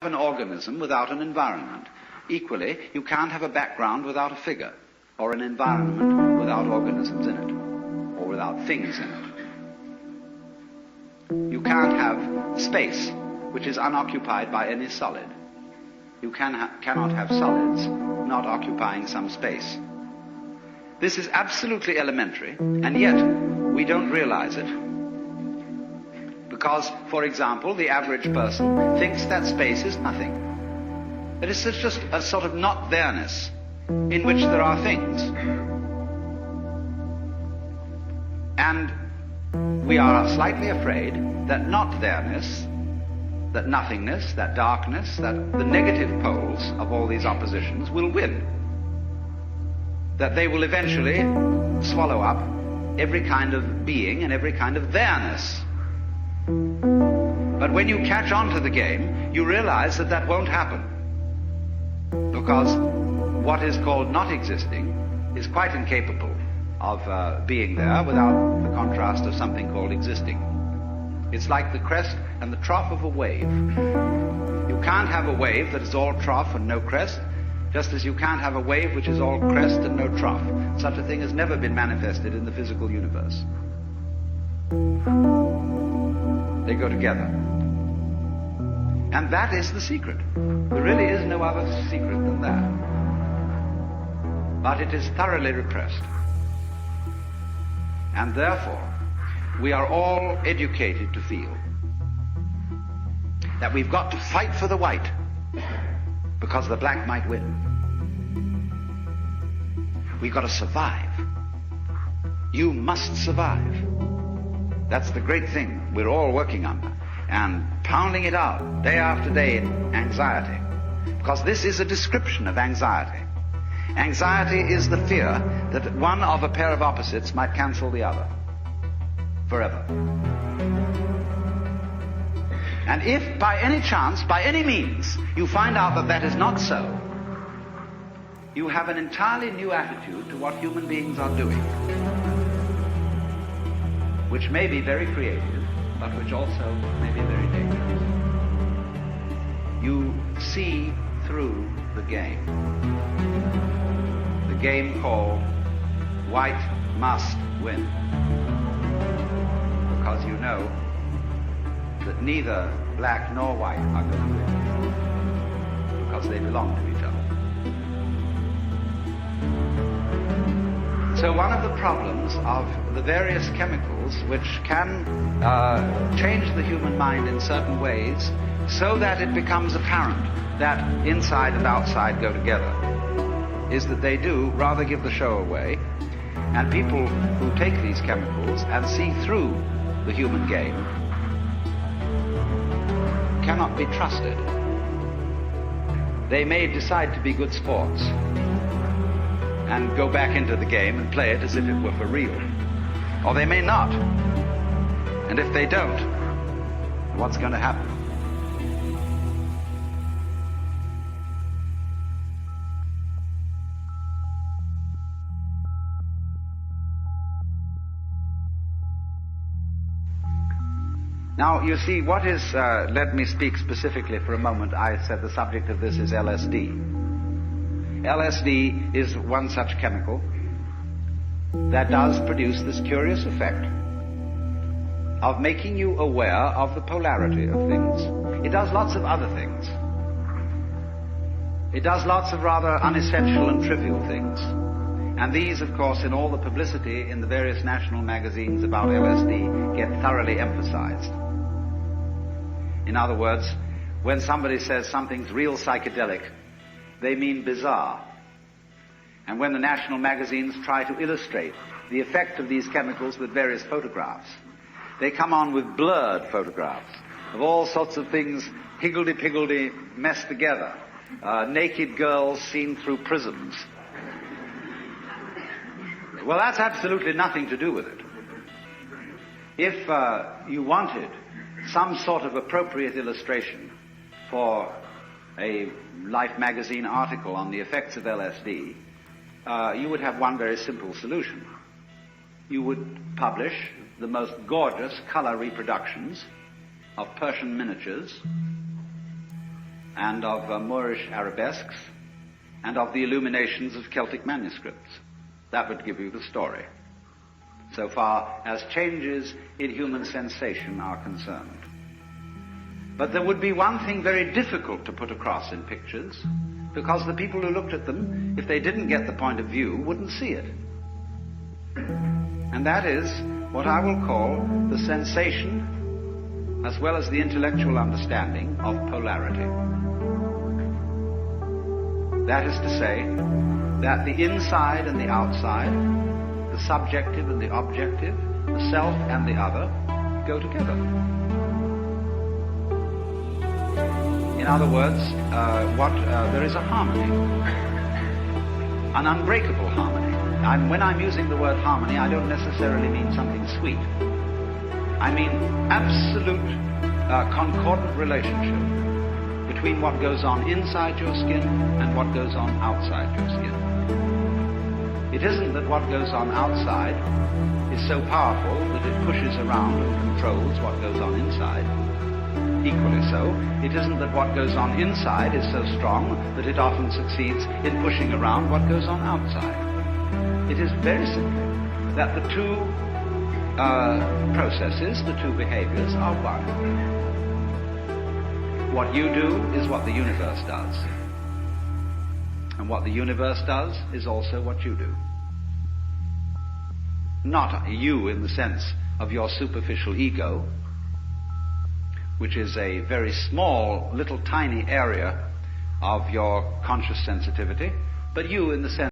an organism without an environment. Equally, you can't have a background without a figure, or an environment without organisms in it, or without things in it. You can't have space which is unoccupied by any solid. You cannot have solids not occupying some space. This is absolutely elementary, and yet we don't realize it. Because, for example, the average person thinks that space is nothing. That it's just a sort of not-there-ness in which there are things. And we are slightly afraid that not-there-ness, that nothingness, that darkness, that the negative poles of all these oppositions will win. That they will eventually swallow up every kind of being and every kind of there-ness. But when you catch on to the game, you realize that that won't happen. Because what is called not existing is quite incapable of being there without the contrast of something called existing. It's like the crest and the trough of a wave. You can't have a wave that is all trough and no crest, just as you can't have a wave which is all crest and no trough. Such a thing has never been manifested in the physical universe. They go together. And that is the secret. There really is no other secret than that. But it is thoroughly repressed. And therefore, we are all educated to feel that we've got to fight for the white because the black might win. We've got to survive. You must survive. That's the great thing we're all working under, and pounding it out day after day in anxiety. Because this is a description of anxiety. Anxiety is the fear that one of a pair of opposites might cancel the other forever. And if by any chance, by any means, you find out that that is not so, you have an entirely new attitude to what human beings are doing, which may be very creative, but which also may be very dangerous. You see through the game called white must win, because you know that neither black nor white are going to win, because they belong to each other. So one of the problems of the various chemicals which can change the human mind in certain ways so that it becomes apparent that inside and outside go together is that they do rather give the show away, and people who take these chemicals and see through the human game cannot be trusted. They may decide to be good sports and go back into the game and play it as if it were for real. Or they may not. And if they don't, what's going to happen? Now, you see, what is, let me speak specifically for a moment. I said the subject of this is LSD. LSD is one such chemical that does produce this curious effect of making you aware of the polarity of things. It does lots of other things. It does lots of rather unessential and trivial things. And these, of course, in all the publicity in the various national magazines about LSD, get thoroughly emphasized. In other words, when somebody says something's real psychedelic, they mean bizarre. And when the national magazines try to illustrate the effect of these chemicals with various photographs, they come on with blurred photographs of all sorts of things higgledy-piggledy messed together. Naked girls seen through prisms. Well, that's absolutely nothing to do with it. If you wanted some sort of appropriate illustration for a Life magazine article on the effects of LSD, you would have one very simple solution. You would publish the most gorgeous color reproductions of Persian miniatures and of Moorish arabesques, and of the illuminations of Celtic manuscripts. That would give you the story, so far as changes in human sensation are concerned. But there would be one thing very difficult to put across in pictures, because the people who looked at them, if they didn't get the point of view, wouldn't see it. And that is what I will call the sensation, as well as the intellectual understanding, of polarity. That is to say, that the inside and the outside, the subjective and the objective, the self and the other, go together. In other words, there is a harmony, an unbreakable harmony. And when I'm using the word harmony, I don't necessarily mean something sweet. I mean absolute concordant relationship between what goes on inside your skin and what goes on outside your skin. It isn't that what goes on outside is so powerful that it pushes around and controls what goes on inside. Equally so, it isn't that what goes on inside is so strong that it often succeeds in pushing around what goes on outside. It is very simply that the two processes, the two behaviors, are one. What you do is what the universe does. And what the universe does is also what you do. Not you in the sense of your superficial ego, which is a very small, little tiny area of your conscious sensitivity, but you in the sense